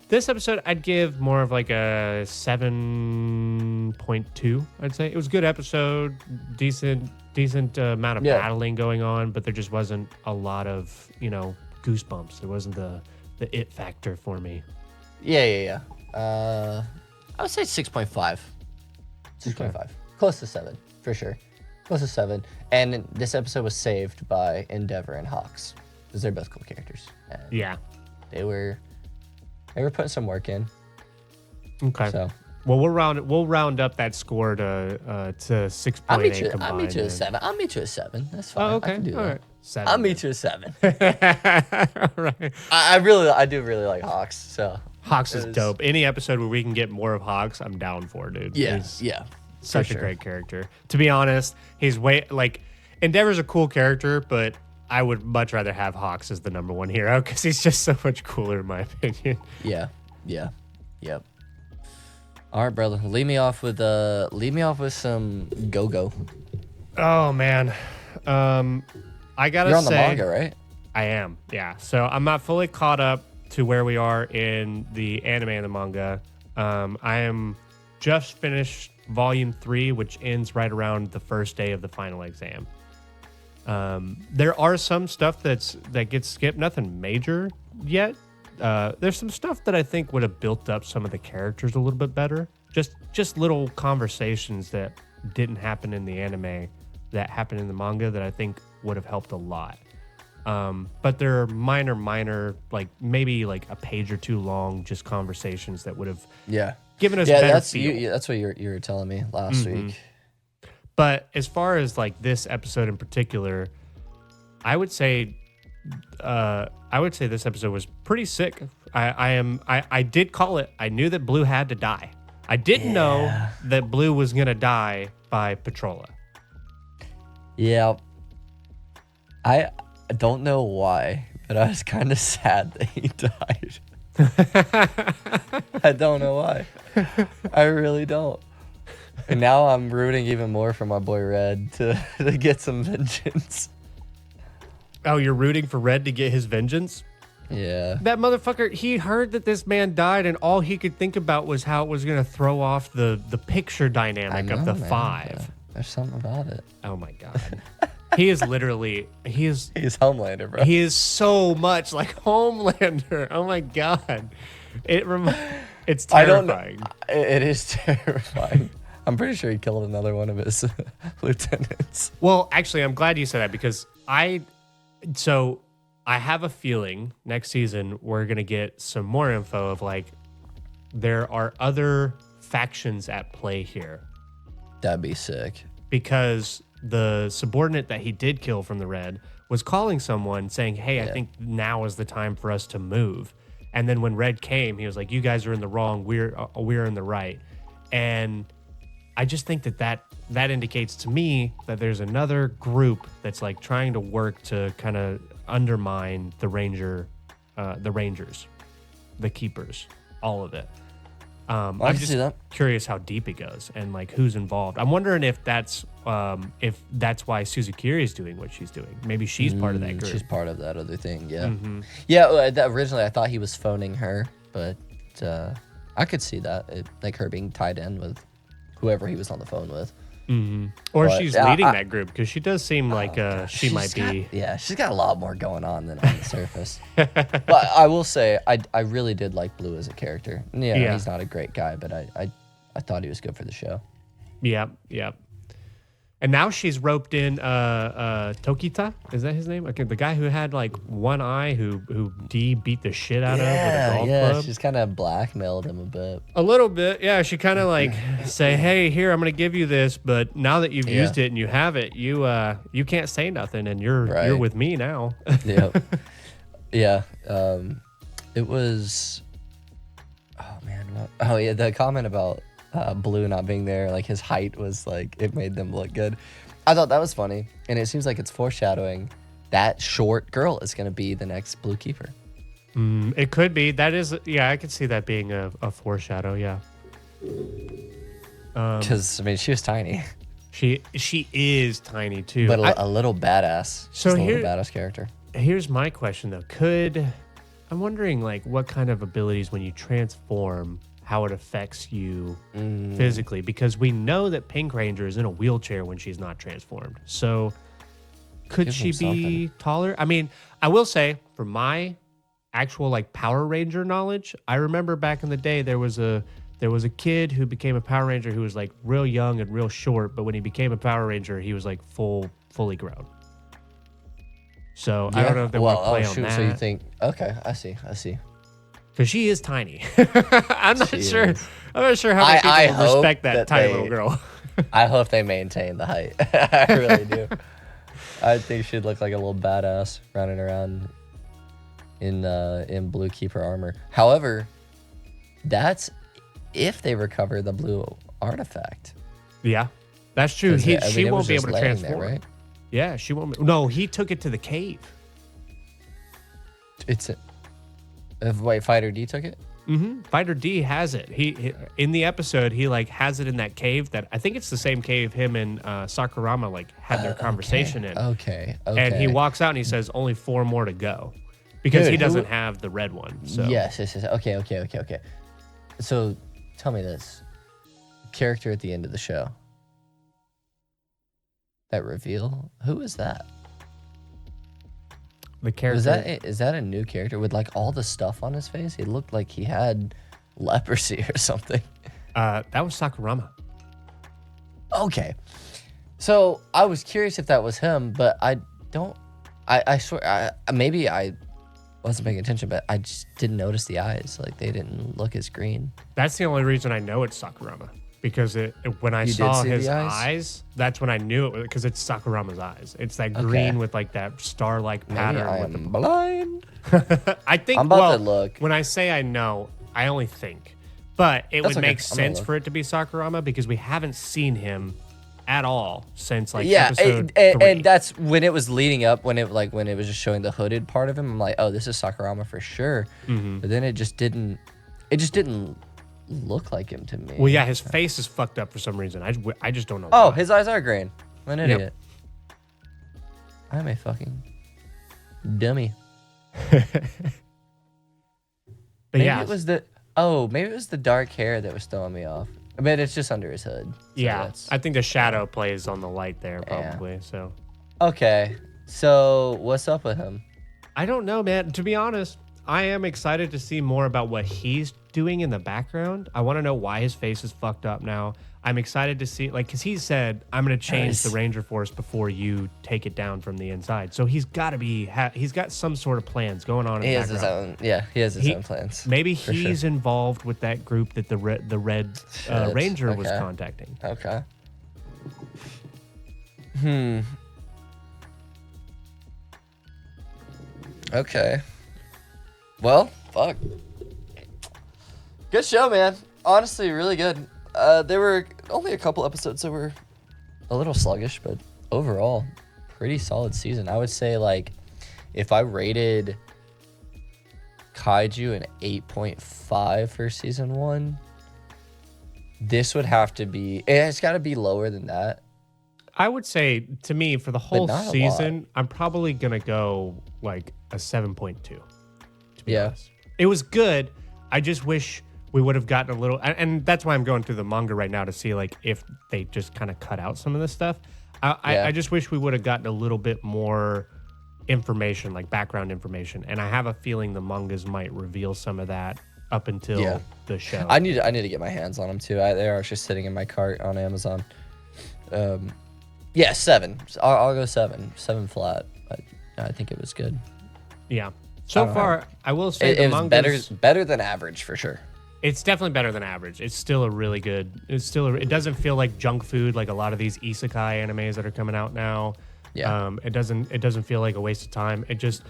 This episode, I'd give more of a 7.2, I'd say. It was a good episode, decent amount of battling going on, but there just wasn't a lot of, goosebumps. There wasn't the it factor for me. Yeah. I would say 6.5. 6.5. Close to 7, for sure. Close to 7. And this episode was saved by Endeavor and Hawks, because they're both cool characters. And they were putting some work in. Okay. So Well, we'll round up that score to 6.8 combined. I'll meet you at 7. I'll meet you at 7. That's fine. Oh, okay. I can do All that. right. 7. I'll meet you at 7. All right. I do really like Hawks. So Hawks is dope. Any episode where we can get more of Hawks, I'm down for, dude. Yeah, He's yeah. such a great character. To be honest, he's Endeavor's a cool character, but I would much rather have Hawks as the number 1 hero because he's just so much cooler in my opinion. Yeah. Yep. All right, brother. Lead me off with some go-go. Oh man. I gotta say, you're on the manga, right? I am, yeah. So I'm not fully caught up to where we are in the anime and the manga. I am just finished volume 3, which ends right around the first day of the final exam. There are some stuff that gets skipped, nothing major yet. There's some stuff that I think would have built up some of the characters a little bit better. Just little conversations that didn't happen in the anime that happened in the manga that I think would have helped a lot. But there are minor, like maybe like a page or 2 long, just conversations that would have given us better feel. That's what you were telling me last week. But as far as like this episode in particular, I would say this episode was pretty sick. I did call it. I knew that Blue had to die. I didn't know that Blue was gonna die by Petrola. Yeah. I don't know why, but I was kind of sad that he died. I don't know why. I really don't. And now I'm rooting even more for my boy Red to get some vengeance. Oh, you're rooting for Red to get his vengeance? Yeah. That motherfucker, he heard that this man died, and all he could think about was how it was going to throw off the picture dynamic of the 5. Yeah. There's something about it. Oh, my God. He is literally... He's Homelander, bro. He is so much like Homelander. Oh, my God. It's terrifying. It is terrifying. I'm pretty sure he killed another one of his lieutenants. Well, actually, I'm glad you said that because I have a feeling next season we're going to get some more info of like there are other factions at play here. That'd be sick. Because the subordinate that he did kill from the Red was calling someone saying, hey, I think now is the time for us to move. And then when Red came, he was like, you guys are in the wrong. We're in the right. And I just think that indicates to me that there's another group that's like trying to work to kind of undermine the Rangers, the Keepers, all of it. I'm just curious how deep it goes and like who's involved. I'm wondering if that's why Suzukiri is doing what she's doing. Maybe she's part of that group. She's part of that other thing. Yeah. Yeah. Originally, I thought he was phoning her, but I could see that like her being tied in with whoever he was on the phone with. Or she's leading that group because she does seem like she might be. Yeah, she's got a lot more going on than on the surface. But I will say, I really did like Blue as a character. Yeah, he's not a great guy, but I thought he was good for the show. Yeah. And now she's roped in Tokita. Is that his name? Okay, the guy who had like one eye who D beat the shit out of with a golf club. She's kind of blackmailed him a bit. A little bit, yeah. She kind of like say, "Hey, here, I'm gonna give you this, but now that you've used it and you have it, you can't say nothing, and you're with me now." Yep. Yeah. It was. Oh man. Oh yeah. The comment about Blue not being there, like his height was like it made them look good. I thought that was funny, and it seems like it's foreshadowing that short girl is going to be the next Blue Keeper. It could be. That is, yeah, I could see that being a foreshadow. Yeah. Because I mean, she was tiny. She is tiny too, but a little badass. So a little badass character. Here's my question though: I'm wondering like what kind of abilities when you transform, how it affects you physically, because we know that Pink Ranger is in a wheelchair when she's not transformed. So could she be taller? I mean, I will say for my actual like Power Ranger knowledge, I remember back in the day there was a kid who became a Power Ranger who was like real young and real short, but when he became a Power Ranger, he was like fully grown. So I don't know if they want to play on that. So you think, okay, I see. Because she is tiny. I'm not sure how many I people would respect that tiny they- little girl. I hope they maintain the height. I really do. I think she'd look like a little badass running around in blue keeper armor. However, that's if they recover the blue artifact. Yeah, that's true. 'Cause, I She mean, it won't was be just able to laying transform. there, right? Yeah, she won't. No, he took it to the cave. It's wait, Fighter D took it. Fighter D has it. He in the episode he like has it in that cave that I think it's the same cave him and Sakurama like had their conversation in. Okay. And he walks out and he says only 4 more to go because Dude, he who- doesn't have the red one. So Yes. Okay. So tell me this. Character at the end of the show. That reveal? Who is that? the character. Is that a new character with like all the stuff on his face? He looked like he had leprosy or something. That was Sakurama. Okay. So I was curious if that was him, but I don't. I swear, maybe I wasn't paying attention, but I just didn't notice the eyes. Like they didn't look as green. That's the only reason I know it's Sakurama because when I You did saw see the his eyes? eyes, that's when I knew it because it's Sakurama's eyes. It's that green with like that star-like Maybe pattern. I with am blind. I think. I'm about well, to look. When I say I know, I only think, but it That's would okay. make I'm gonna sense look. for it to be Sakurama because we haven't seen him at all since like Yeah, episode and 3. that's when it was leading up. When it was just showing the hooded part of him. I'm like, oh, this is Sakurama for sure. But then it just didn't. It just didn't look like him to me. Well, yeah, his face is fucked up for some reason. I just don't know. Oh, why. his eyes are green. I'm an Yep. idiot. I'm a fucking dummy. But Maybe yeah, it was the dark hair that was throwing me off. I mean, it's just under his hood. So yeah. that's- I think the shadow plays on the light there probably. So Okay. So what's up with him? I don't know, man. To be honest, I am excited to see more about what he's doing in the background. I want to know why his face is fucked up now. I'm excited to see, like, because he said, I'm going to change the Ranger Force before you take it down from the inside. So he's got to be, he's got some sort of plans going on in He the has his background. own. Yeah, he has his own plans. Maybe for he's sure. involved with that group that the Red Shit, Ranger was okay. contacting. Okay. Okay. Well, fuck. Good show, man. Honestly, really good. There were only a couple episodes that were a little sluggish, but overall, pretty solid season. I would say, like, if I rated Kaiju an 8.5 for season 1, this would have to be, it's got to be lower than that. I would say, to me, for the whole not a season, I'm probably going to go like a 7.2. To be Yeah. honest. It was good. I just wish we would have gotten a little, and that's why I'm going through the manga right now to see like if they just kind of cut out some of this stuff. I just wish we would have gotten a little bit more information, like background information. And I have a feeling the mangas might reveal some of that up until the show. I need to get my hands on them too. They're actually sitting in my cart on Amazon. Yeah, 7. I'll go 7. 7 flat. I think it was good. Yeah. So far, I will say the It was manga's better than average for sure. It's definitely better than average. It's still a really good. It doesn't feel like junk food like a lot of these isekai animes that are coming out now. Yeah. It doesn't feel like a waste of time. It just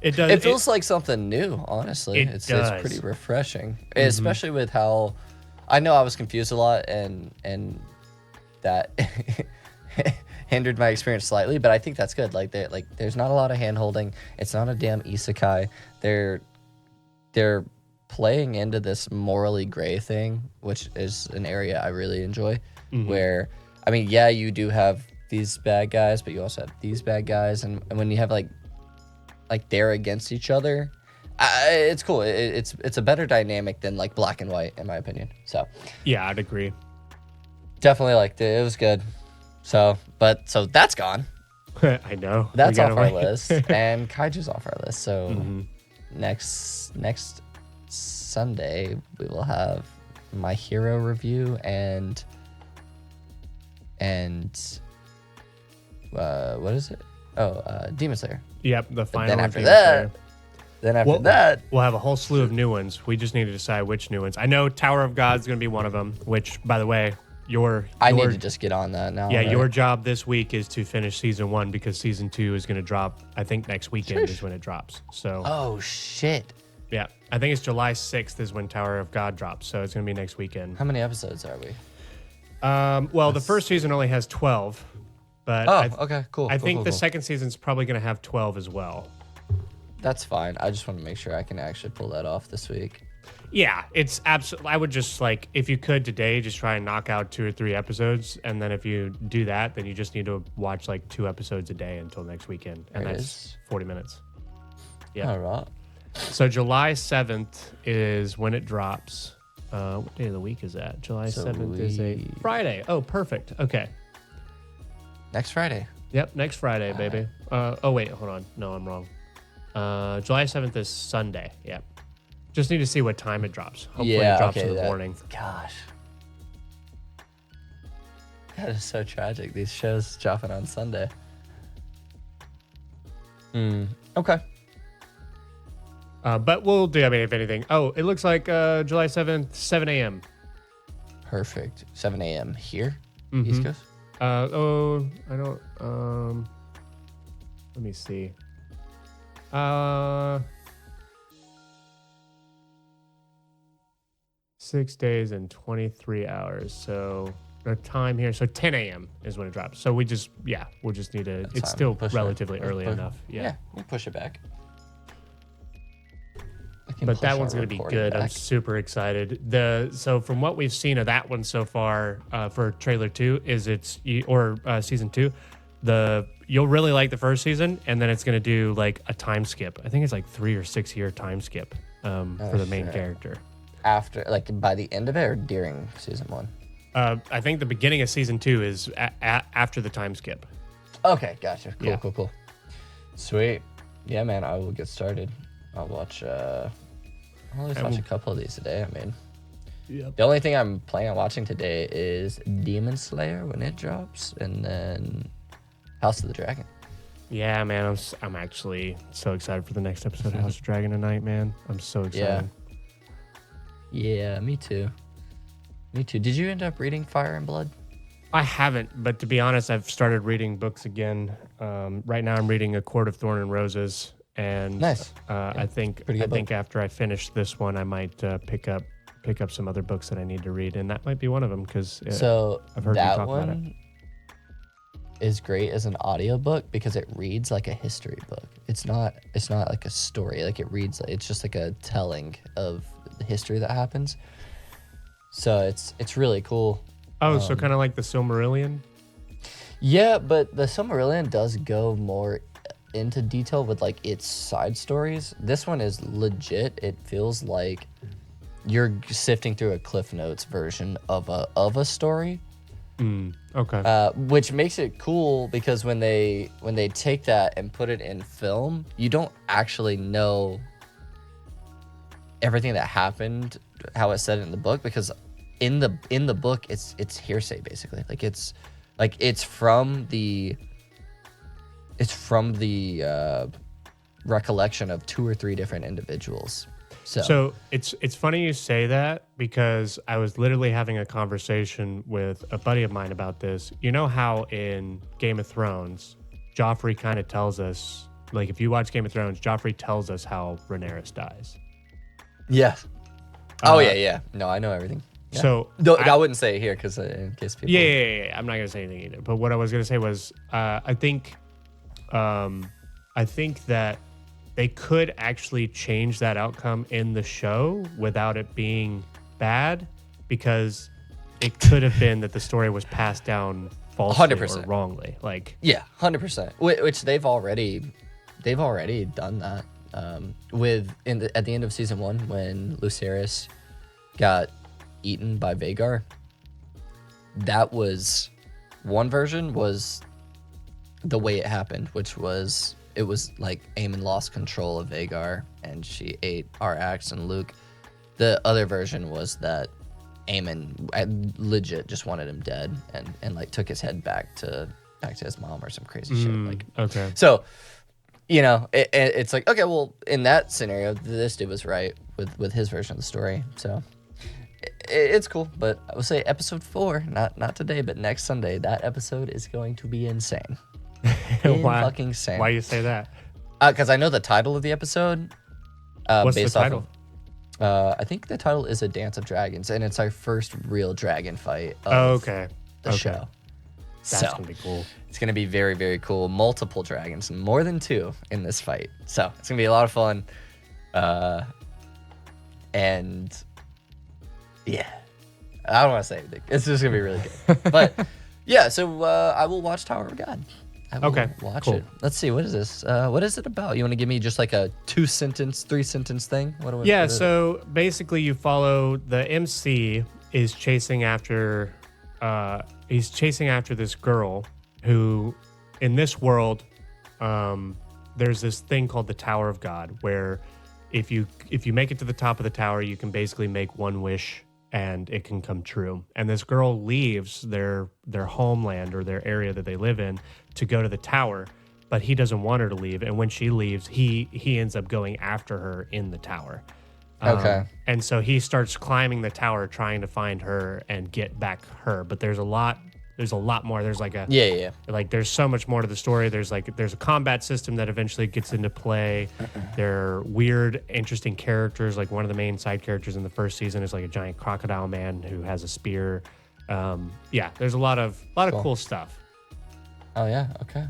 it does. It feels like something new, honestly. It's does. pretty refreshing, especially with how I know I was confused a lot and that hindered my experience slightly, but I think that's good. Like there's not a lot of hand holding. It's not a damn isekai. They're playing into this morally gray thing, which is an area I really enjoy. Where, I mean, yeah, you do have these bad guys, but you also have these bad guys, and when you have like they're against each other, it's cool. It's a better dynamic than like black and white, in my opinion. So yeah, I'd agree. definitely liked it. It was good. So that's gone. I know. That's We off gotta our wait. list, and Kaiju's off our list. So next Sunday we will have My Hero review and what is it? Oh, Demon Slayer. Yep, the final. then after review that, is Then after that, we'll have a whole slew of new ones. We just need to decide which new ones. I know Tower of God's going to be one of them, which, by the way, I need to just get on that now. Yeah, right? your job this week is to finish season 1 because season 2 is going to drop, I think next weekend is when it drops. So. Oh, shit. Yeah, I think it's July 6th is when Tower of God drops, so it's going to be next weekend. How many episodes are we? Well, the first season only has 12, but okay, cool. I think the cool. second season's probably going to have 12 as well. That's fine. I just want to make sure I can actually pull that off this week. Yeah, it's absolutely. I would just if you could today, just try and knock out 2 or 3 episodes, and then if you do that, then you just need to watch 2 episodes a day until next weekend, and that's 40 minutes. Yeah. All right. So July 7th is when it drops. What day of the week is that? July 7th is a Friday. Oh, perfect. Okay. Next Friday. Yep, next Friday, baby. Oh, wait, hold on. No, I'm wrong. July 7th is Sunday. Yep. Just need to see what time it drops. Hopefully it drops in the morning. Gosh. That is so tragic. These shows dropping on Sunday. Okay. But we'll do, if anything. Oh, it looks like July 7th, 7 a.m. Perfect. 7 a.m. here? Mm-hmm. East Coast? I don't, let me see. 6 days and 23 hours. So the time here, so 10 a.m. is when it drops. So we'll just need to, That's it's fine. still Push relatively early enough. Yeah, we'll push it back. But that one's going to be good. I'm super excited. So from what we've seen of that one so far for trailer 2 is season 2, you'll really like the first season, and then it's going to do a time skip. I think it's 3 or 6 year time skip for the main character. After, by the end of it or during season 1? I think the beginning of season 2 is after the time skip. Okay, gotcha. Cool, Yeah. cool. Sweet. Yeah, man, I will get started. I'll watch, I'll always watch a couple of these a day. Yep. The only thing I'm planning on watching today is Demon Slayer when it drops, and then House of the Dragon. Yeah, man, I'm actually so excited for the next episode of House of Dragon tonight, man. I'm so excited. Yeah, me too. Did you end up reading Fire and Blood? I haven't, but to be honest, I've started reading books again. Right now I'm reading A Court of Thorn and Roses. And nice. I think after I finish this one, I might pick up some other books that I need to read, and that might be one of them because I've heard you talk about it. Is great as an audiobook because it reads like a history book. It's not like a story. It reads. It's just like a telling of the history that happens. So it's really cool. Oh, so kind of like the Silmarillion. Yeah, but the Silmarillion does go more into detail with its side stories. This one is legit. It feels like you're sifting through a Cliff Notes version of a story. Okay. Which makes it cool because when they take that and put it in film, you don't actually know everything that happened, how it's said in the book, because in the book it's hearsay basically. It's from the recollection of 2 or 3 different individuals. So it's funny you say that because I was literally having a conversation with a buddy of mine about this. You know how in Game of Thrones, Joffrey kind of tells us, if you watch Game of Thrones, Joffrey tells us how Rhaenyra dies. Yeah. Yeah. No, I know everything. Yeah. So I wouldn't say it here because in case people. Yeah. I'm not gonna say anything either. But what I was gonna say was, I think that they could actually change that outcome in the show without it being bad, because it could have been that the story was passed down falsely 100%. or wrongly. 100%. Which they've already done that. At the end of season 1 when Lucerys got eaten by Vhagar. That was one version was the way it happened, which was it was Aemon lost control of Vhagar and she ate Arrax and Luke. The other version was that Aemon legit just wanted him dead and took his head back to his mom or some crazy shit. Okay. So it's like, okay, well, in that scenario, this dude was right with his version of the story. So it's cool. But I would say episode 4, not today, but next Sunday, that episode is going to be insane. Why? Fucking insane. Why you say that? Because I know the title of the episode. What's based the title? I think the title is A Dance of Dragons, and it's our first real dragon fight of the show. That's going to be cool. It's going to be very, very cool. Multiple dragons, more than 2 in this fight. So it's going to be a lot of fun. And yeah, I don't want to say anything. It's just going to be really good. But yeah, so I will watch Tower of God. I will watch it. Let's see. What is this? What is it about? You want to give me just like a 2-sentence, 3-sentence thing? What so basically you follow the MC is chasing after this girl who in this world there's this thing called the Tower of God where if you make it to the top of the tower, you can basically make one wish and it can come true. And this girl leaves their homeland or their area that they live in to go to the tower, but he doesn't want her to leave. And when she leaves, he ends up going after her in the tower. And so he starts climbing the tower trying to find her and get back her. But there's a lot more. There's like like there's so much more to the story. There's a combat system that eventually gets into play. There are weird, interesting characters. Like one of the main side characters in the first season is like a giant crocodile man who has a spear. There's a lot of cool stuff. Oh yeah, okay.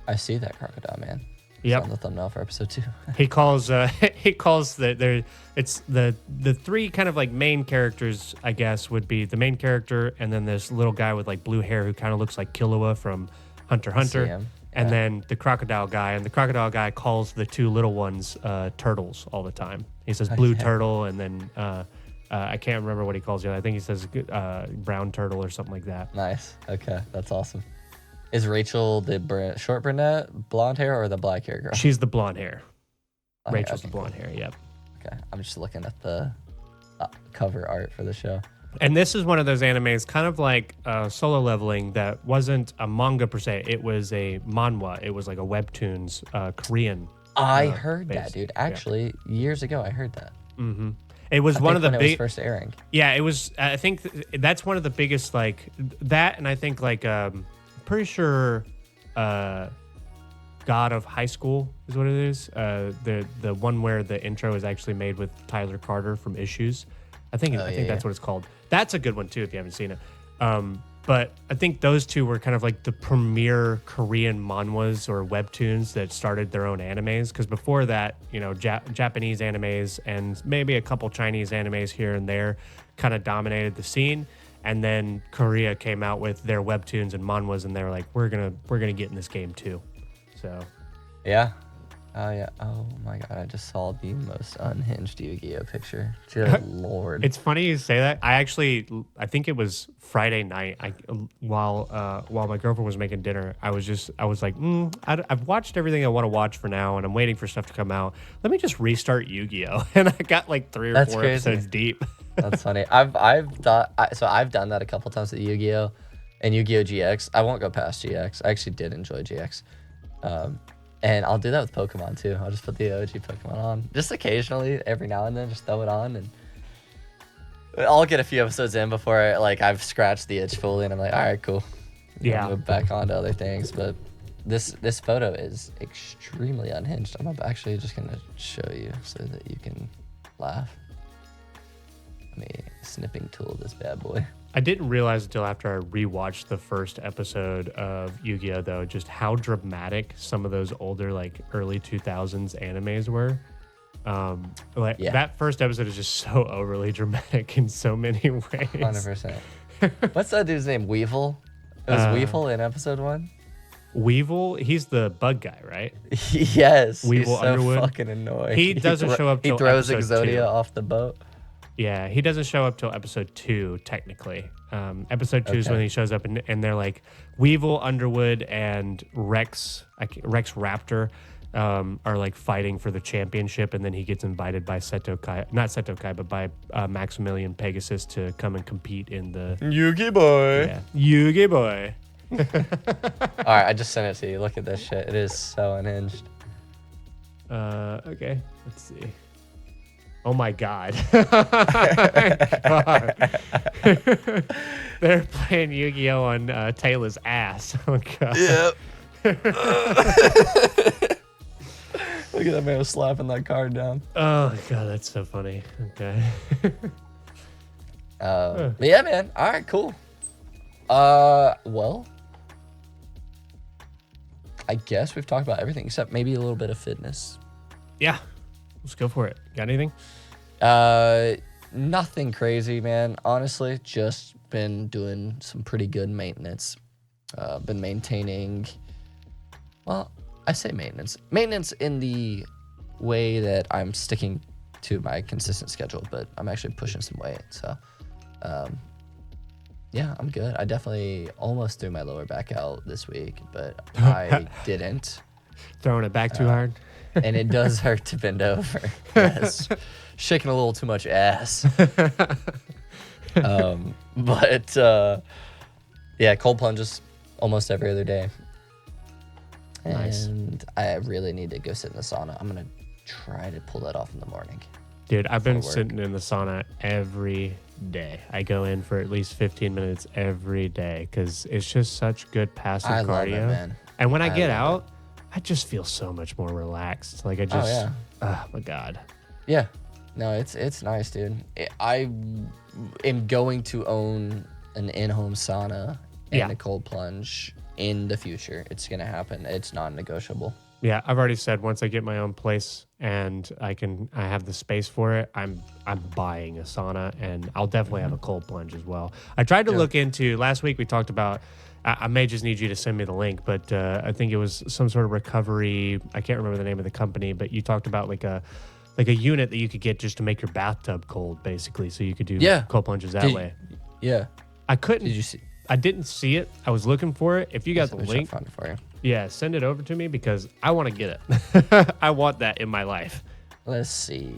I see that crocodile man. Yep. On the thumbnail for episode 2. He calls it's the 3 kind of like main characters, I guess, would be the main character and then this little guy with like blue hair who kind of looks like Killua from Hunter x Hunter. And then the crocodile guy, and the crocodile guy calls the 2 little ones turtles all the time. He says blue turtle, and then I can't remember what he calls you. I think he says brown turtle or something like that. Nice. Okay, that's awesome. Is Rachel the short brunette, blonde hair, or the black hair girl? She's the blonde hair. Okay, Rachel's the blonde hair, yep. Okay, I'm just looking at the cover art for the show. And this is one of those animes, kind of like Solo Leveling, that wasn't a manga per se. It was a manhwa. It was like a webtoons, Korean. I heard that, dude. Actually, years ago, I heard that. Mm-hmm. It was one of the big. It was first airing. Yeah, it was. I think that's one of the biggest, like that, and I think like pretty sure, God of High School is what it is. The one where the intro is actually made with Tyler Carter from Issues. I think that's what it's called. That's a good one too if you haven't seen it. But I think those 2 were kind of like the premier Korean manhwas or webtoons that started their own animes. Because before that, Japanese animes and maybe a couple Chinese animes here and there kind of dominated the scene. And then Korea came out with their webtoons and manhwas, and they were like, "We're gonna get in this game too." So, yeah. Oh yeah. Oh my God! I just saw the most unhinged Yu-Gi-Oh picture. Good Lord. It's funny you say that. I think it was Friday night. While my girlfriend was making dinner, I was like, I've watched everything I want to watch for now, and I'm waiting for stuff to come out. Let me just restart Yu-Gi-Oh, and I got like 3 or 4 episodes deep. That's funny. I've done that a couple times with Yu-Gi-Oh and Yu-Gi-Oh GX. I won't go past GX. I actually did enjoy GX. And I'll do that with Pokemon too. I'll just put the OG Pokemon on. Just occasionally, every now and then, just throw it on. And I'll get a few episodes in before I've scratched the itch fully. And I'm like, all right, cool. I'll move back on to other things. But this photo is extremely unhinged. I'm actually just going to show you so that you can laugh. Let me snipping tool this bad boy. I didn't realize until after I rewatched the first episode of Yu-Gi-Oh, though, just how dramatic some of those older, like early 2000s animes were. That first episode is just so overly dramatic in so many ways. 100%. What's that dude's name? Weevil? It was Weevil in episode 1? Weevil? He's the bug guy, right? Yes. Weevil he's so Underwood. Fucking annoying. He doesn't show up till He throws episode 2. Exodia off the boat. Yeah, he doesn't show up till episode 2, technically. Episode 2 is when he shows up, and they're like Weevil, Underwood, and Rex Raptor are like fighting for the championship, and then he gets invited by Maximilian Pegasus to come and compete in the Yu-Gi Boy. Yeah, Yu-Gi Boy. All right, I just sent it to you. Look at this shit. It is so unhinged. Okay. Let's see. Oh my God. They're playing Yu-Gi-Oh on Taylor's ass. Oh God. Yep. Look at that man slapping that card down. Oh God, that's so funny. Okay. But yeah, man. All right, cool. Well, I guess we've talked about everything except maybe a little bit of fitness. Yeah. Let's go for it. Got anything? Nothing crazy, man. Honestly, just been doing some pretty good maintenance. Been maintaining, well, I say maintenance. Maintenance in the way that I'm sticking to my consistent schedule, but I'm actually pushing some weight. So, yeah, I'm good. I definitely almost threw my lower back out this week, but I didn't. Throwing it back too hard? And it does hurt to bend over. Yes. Shaking a little too much ass. But yeah, cold plunges almost every other day. Nice. And I really need to go sit in the sauna. I'm going to try to pull that off in the morning. Dude, I've been sitting in the sauna every day. I go in for at least 15 minutes every day because it's just such good passive cardio. Love it, man. And when I get out, I just feel so much more relaxed. Like I just, oh my God. Yeah. No, it's nice, dude. I am going to own an in-home sauna and a cold plunge in the future. It's going to happen. It's non-negotiable. Yeah, I've already said once I get my own place and I have the space for it, I'm buying a sauna, and I'll definitely have a cold plunge as well. I tried to look into, last week we talked about, I may just need you to send me the link, but I think it was some sort of recovery. I can't remember the name of the company, but you talked about like a unit that you could get just to make your bathtub cold, basically, so you could do cold plunges that way. Yeah. I couldn't. Did you see? I didn't see it. I was looking for it. If you got the link, I'll find it for you. Yeah, send it over to me because I want to get it. I want that in my life. Let's see.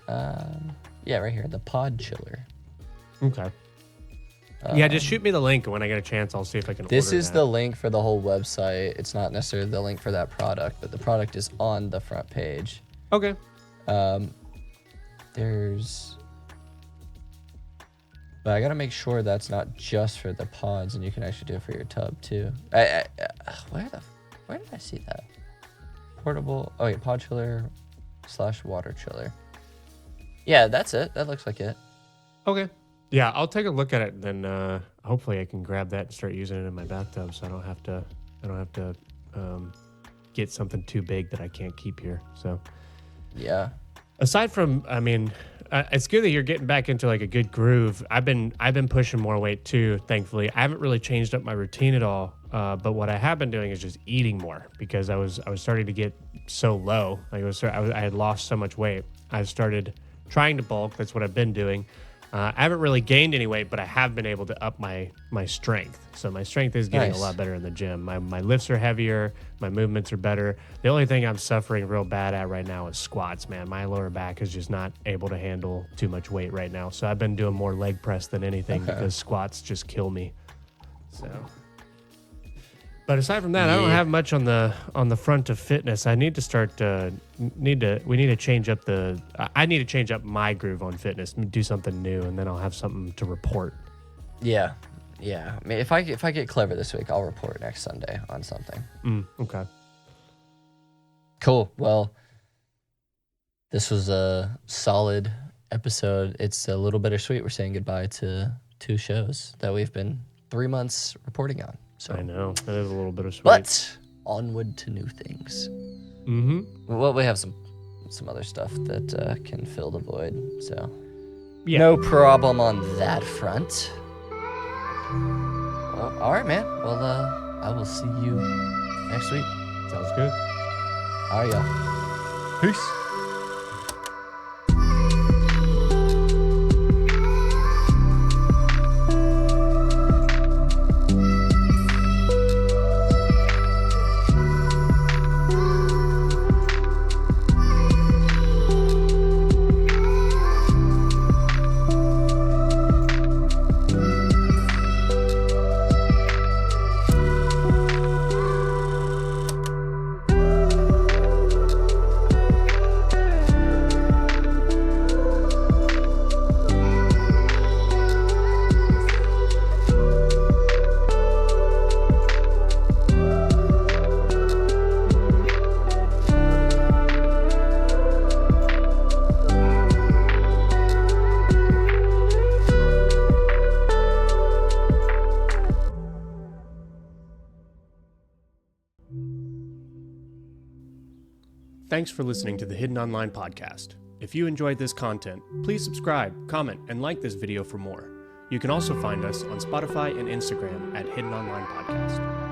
Yeah, right here, the pod chiller. Okay. Yeah, just shoot me the link, and when I get a chance, I'll see if I can. This order is that. the link for the whole website. It's not necessarily the link for that product, but the product is on the front page. Okay. But I gotta make sure that's not just for the pods, and you can actually do it for your tub too. Where did I see that? Portable. Oh wait, pod chiller / water chiller. Yeah, that's it. That looks like it. Okay. Yeah, I'll take a look at it, and then hopefully I can grab that and start using it in my bathtub, so I don't have to get something too big that I can't keep here. So. Yeah. Aside from, I mean, it's good that you're getting back into like a good groove. I've been pushing more weight too, thankfully. I haven't really changed up my routine at all. But what I have been doing is just eating more because I was starting to get so low. Like I had lost so much weight. I started trying to bulk. That's what I've been doing. I haven't really gained any weight, but I have been able to up my strength. So my strength is getting a lot better in the gym. My lifts are heavier. My movements are better. The only thing I'm suffering real bad at right now is squats, man. My lower back is just not able to handle too much weight right now. So I've been doing more leg press than anything because squats just kill me. So, but aside from that, I don't have much on the front of fitness. I need to start. We need to change up I need to change up my groove on fitness and do something new, and then I'll have something to report. Yeah. I mean, if I get clever this week, I'll report next Sunday on something. Okay. Cool. Well, this was a solid episode. It's a little bittersweet. We're saying goodbye to 2 shows that we've been 3 months reporting on. So I know that is a little bittersweet. But onward to new things. Mm-hmm. Well, we have some other stuff that can fill the void. So no problem on that front. Well, all right, man. Well, I will see you next week. Sounds good. All right, y'all. Peace. Thanks for listening to the Hidden Online Podcast. If you enjoyed this content, please subscribe, comment, and like this video for more. You can also find us on Spotify and Instagram at Hidden Online Podcast.